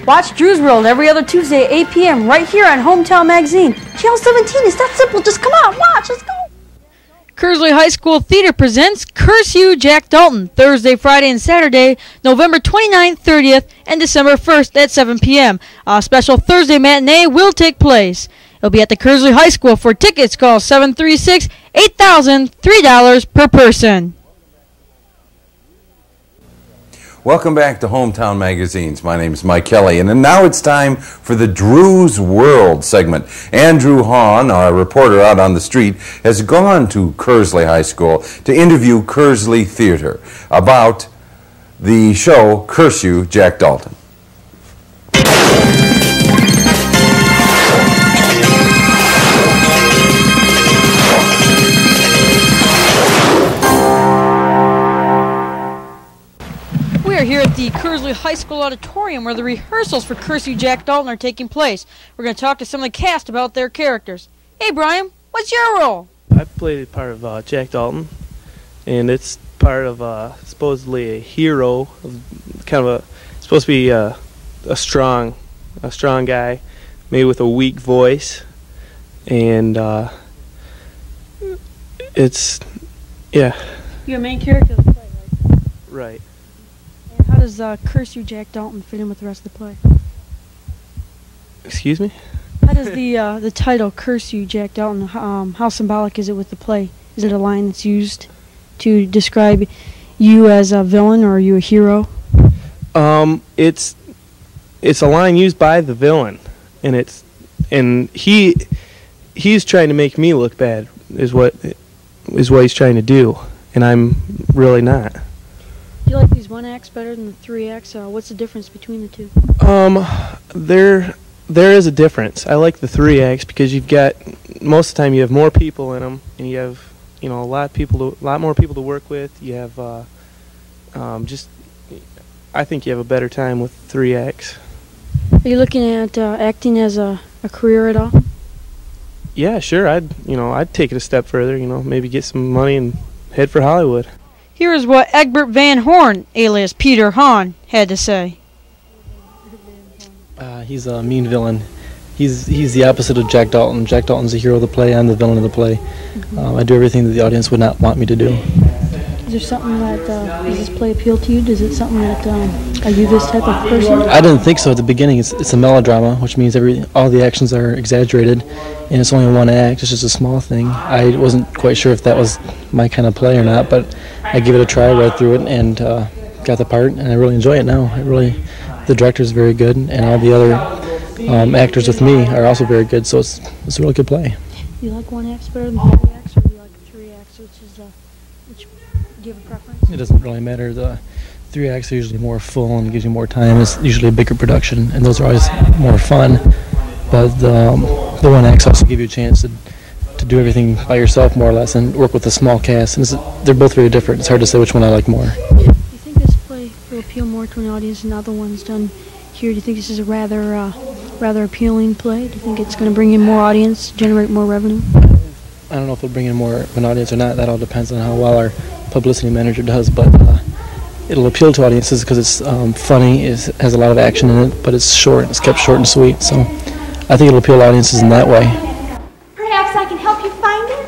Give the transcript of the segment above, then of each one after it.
Watch Drew's World every other Tuesday at 8 p.m. right here on Hometown Magazine. Channel 17, it's that simple. Just come on, watch, let's go. Kearsley High School Theater presents Curse You, Jack Dalton, Thursday, Friday, and Saturday, November 29th, 30th, and December 1st at 7 p.m. A special Thursday matinee will take place. It'll be at the Kearsley High School. For tickets, call 736-8000, $3 per person. Welcome back to Hometown Magazines. My name is Mike Kelly, and now it's time for the Drew's World segment. Andrew Hahn, our reporter out on the street, has gone to Kearsley High School to interview Kearsley Theater about the show Curse You, Jack Dalton. We are here at the Kearsley High School Auditorium where the rehearsals for Curse You, Jack Dalton are taking place. We're going to talk to some of the cast about their characters. Hey, Brian, what's your role? I played part of Jack Dalton, and it's part of supposedly a hero, supposed to be a strong guy, maybe with a weak voice, and it's, yeah. You're a main character of the play, right? Right. How does Curse You, Jack Dalton fit in with the rest of the play? Excuse me? How does the title Curse You, Jack Dalton, how symbolic is it with the play? Is it a line that's used to describe you as a villain, or are you a hero? It's a line used by the villain, and he's trying to make me look bad is what he's trying to do, and I'm really not. Do you like these one acts better than the three acts? What's the difference between the two? There is a difference. I like the three acts because you've got, most of the time you have more people in them, and you have, a lot more people to work with. You have I think you have a better time with three acts. Are you looking at acting as a career at all? Yeah, sure. I'd take it a step further. Maybe get some money and head for Hollywood. Here is what Egbert Van Horn, alias Peter Hahn, had to say. He's a mean villain. He's the opposite of Jack Dalton. Jack Dalton's the hero of the play. I'm the villain of the play. Mm-hmm. I do everything that the audience would not want me to do. Is there something that, does this play appeal to you? Does it something that, are you this type of person? I didn't think so at the beginning. It's a melodrama, which means all the actions are exaggerated, and it's only one act. It's just a small thing. I wasn't quite sure if that was my kind of play or not, but I gave it a try, read through it, and got the part, and I really enjoy it now. The director's very good, and all the other actors with me are also very good, so it's a really good play. Do you like one act better than three acts, or do you like three acts, which do you have a preference? It doesn't really matter. The three acts are usually more full and gives you more time. It's usually a bigger production, and those are always more fun. But the one acts also give you a chance to do everything by yourself, more or less, and work with a small cast. And they're both very different. It's hard to say which one I like more. Do you think this play will appeal more to an audience than other ones done here? Do you think this is a rather appealing play? Do you think it's going to bring in more audience, generate more revenue? I don't know if it'll bring in more of an audience or not. That all depends on how well our publicity manager does, but it'll appeal to audiences because it's funny, it has a lot of action in it, but it's short. It's kept short and sweet, so I think it'll appeal to audiences in that way. Perhaps I can help you find it?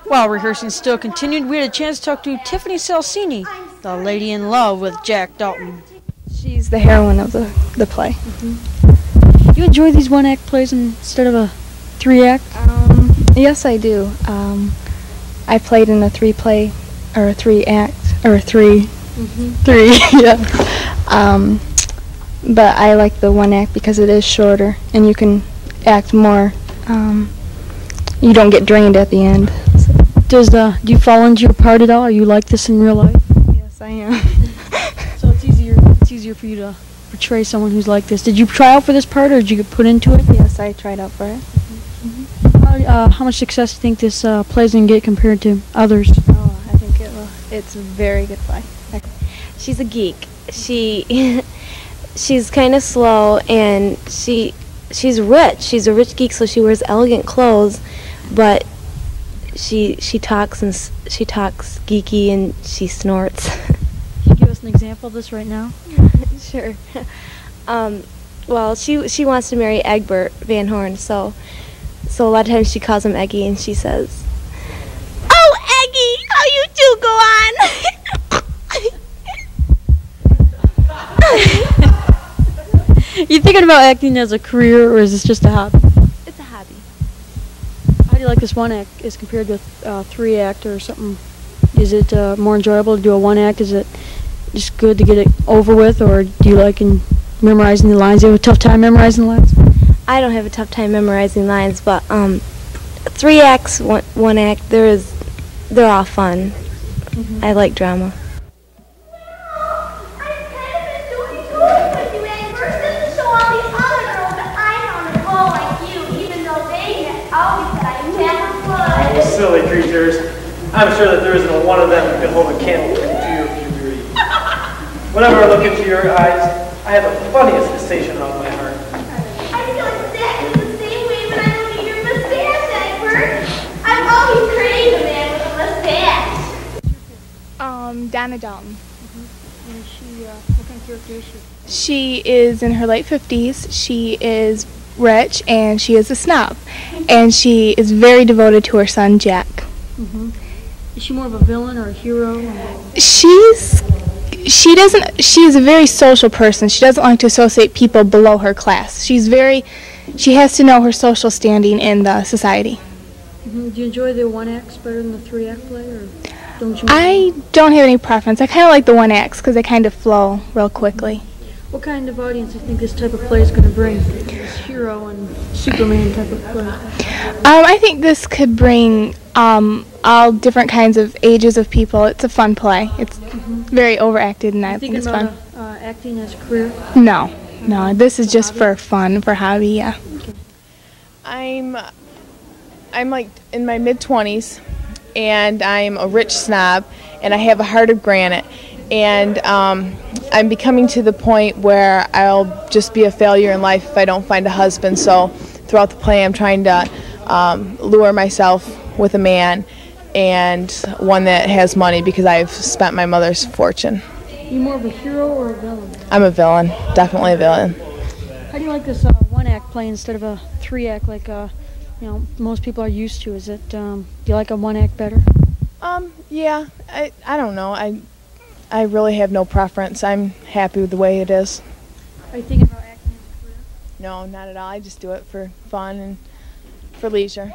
While rehearsing still continued, we had a chance to talk to Tiffany Salsini, the lady in love with Jack Dalton. She's the heroine of the play. Mm-hmm. Do you enjoy these one-act plays instead of a three-act? Yes, I do. I played in a three, yeah. But I like the one act because it is shorter and you can act more. You don't get drained at the end. So. Do you fall into your part at all? Are you like this in real life? Yes, I am. So it's easier for you to portray someone who's like this. Did you try out for this part, or did you get put into it? Yes, I tried out for it. How much success do you think this play's going to get compared to others? Oh, I think it will. It's a very good play. She's a geek. She's kind of slow, and she's rich. She's a rich geek, so she wears elegant clothes, but she talks geeky, and she snorts. Can you give us an example of this right now? Sure. Well, she wants to marry Egbert Van Horn, so a lot of times she calls him Eggy, and she says, "Oh, Eggy, how you do? Go on." You thinking about acting as a career, or is this just a hobby? It's a hobby. How do you like this one act as compared to a 3-act or something? Is it more enjoyable to do a 1-act? Is it just good to get it over with, or do you like memorizing the lines? Do you have a tough time memorizing the lines? I don't have a tough time memorizing lines, but 3 acts, 1 act, they're all fun. I like drama. Oh, silly creatures. I'm sure that there isn't one of them who can hold a candle to your puberty. Whenever I look into your eyes, I have the funniest sensation around my heart. I feel exactly the same way when I look at your mustache, Egbert. I've always craved a man with a mustache. Donna Dalton. And she, what kind of character is she? She is in her late 50s. She is rich, and she is a snob. And she is very devoted to her son, Jack. Is she more of a villain or a hero? She's a very social person. She doesn't like to associate people below her class. She has to know her social standing in the society. Do you enjoy the 1-acts better than the 3-act play, or don't you? I don't have any preference. I kind of like the 1-acts because they kind of flow real quickly. What kind of audience do you think this type of play is going to bring? This hero and Superman type of play. I think this could bring all different kinds of ages of people. It's a fun play. It's very overacted, and I think it's fun. Acting as a career? No. This is just for fun, for hobby. Yeah. Okay. I'm like in my mid-20s, and I'm a rich snob, and I have a heart of granite, and I'm becoming to the point where I'll just be a failure in life if I don't find a husband. So throughout the play, I'm trying to lure myself with a man, and one that has money, because I've spent my mother's fortune. Are you more of a hero or a villain? I'm a villain, definitely a villain. How do you like this 1-act play instead of a 3-act like most people are used to? Is it do you like a 1-act better? Yeah, I don't know. I really have no preference. I'm happy with the way it is. Are you thinking about acting as a career? No, not at all. I just do it for fun and for leisure.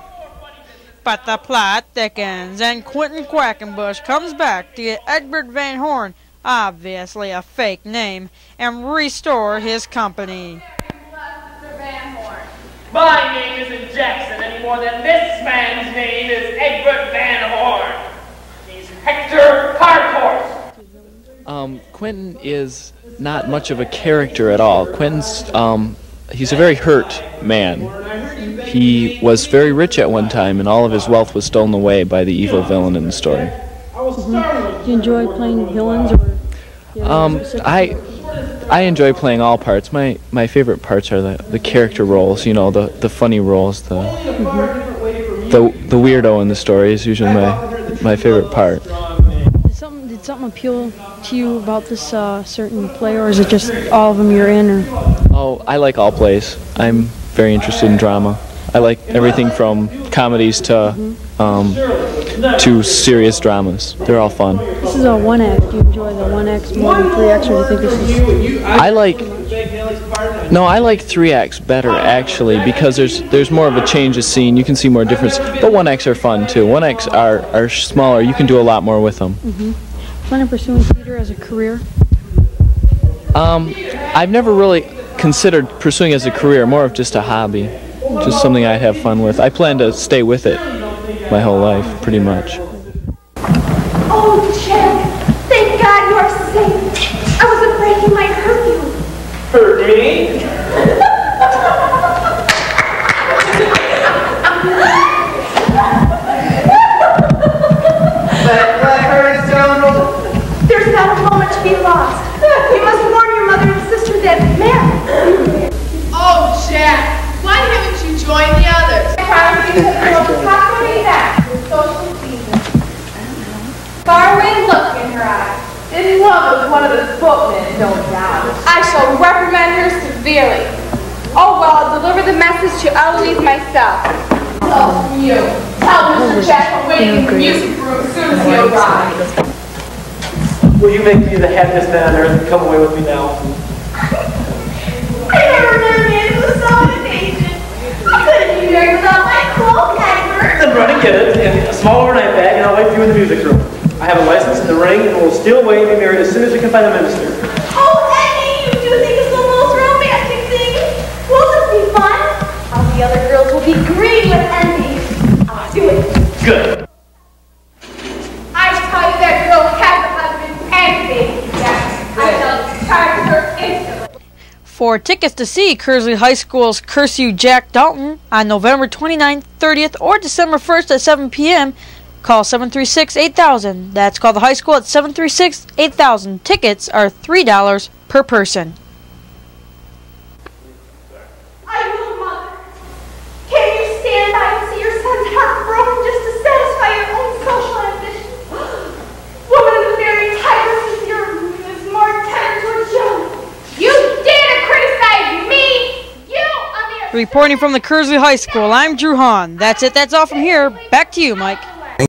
But the plot thickens, and Quinton Quackenbush comes back to get Egbert Van Horn, obviously a fake name, and restore his company. Mr. Van Horn, my name isn't Jackson any more than this man's name is Egbert Van Horn. He's Hector Harcourt. Quinton is not much of a character at all. Quinton's, he's a very hurt man. He was very rich at one time, and all of his wealth was stolen away by the evil villain in the story. Do you enjoy playing villains, or? I enjoy playing all parts. My favorite parts are the character roles. You know, the funny roles. The weirdo in the story is usually my favorite part. Did something appeal to you about this certain play, or is it just all of them you're in? Or? Oh, I like all plays. I'm very interested in drama. I like everything from comedies to serious dramas. They're all fun. This is a 1-act. Do you enjoy the 1-acts more than 3-acts, or do you think this is? I like 3-acts better actually, because there's more of a change of scene. You can see more difference. But 1-acts are fun too. 1-acts are smaller. You can do a lot more with them. Plan on pursuing theater as a career? I've never really considered pursuing it as a career. More of just a hobby. Just something I'd have fun with. I plan to stay with it my whole life, pretty much. Oh, Jack, thank God you are safe. I was afraid he might hurt you. Hurt me? Let her scoundrel. There's not a moment to be lost. You must warn your mother and sister that man. Oh, Jack, why haven't you joined the others? Faraway look in her eyes. This love is one of the boatmen, no doubt. I shall represent reprimand her severely. Oh well, I'll deliver the message to Eloise myself. Oh, you. Tell Mr. Jack I'm waiting in the music room as soon as he arrives. Will you make me the happiest man on earth and come away with me now? I never knew it was so impatient. I couldn't be married without my cloak, Edward. Then run and get it in a small overnight bag, and I'll wait for you in the music room. I have a license and the ring, and we'll steal away and be married as soon as we can find a minister. Oh, Eddie, you do think it's the most romantic thing? Won't this be fun? All the other girls will be green with envy. I'll do it. Good. I tell you that girl has a husband and baby. Yes, I shall charge her instantly. For tickets to see Kearsley High School's Curse You Jack Dalton on November 29th, 30th, or December 1st at 7 p.m., call 736-8000. That's call the high school at 736-8000. Tickets are $3 per person. I will, Mother. Can you stand by and see your son's heart broken just to satisfy your own social ambitions? Woman of the very tigress is more tender towards you. You dare to criticize me? You, on the Reporting from the Kearsley High School, I'm Drew Hahn. That's it. That's all from here. Back to you, Mike.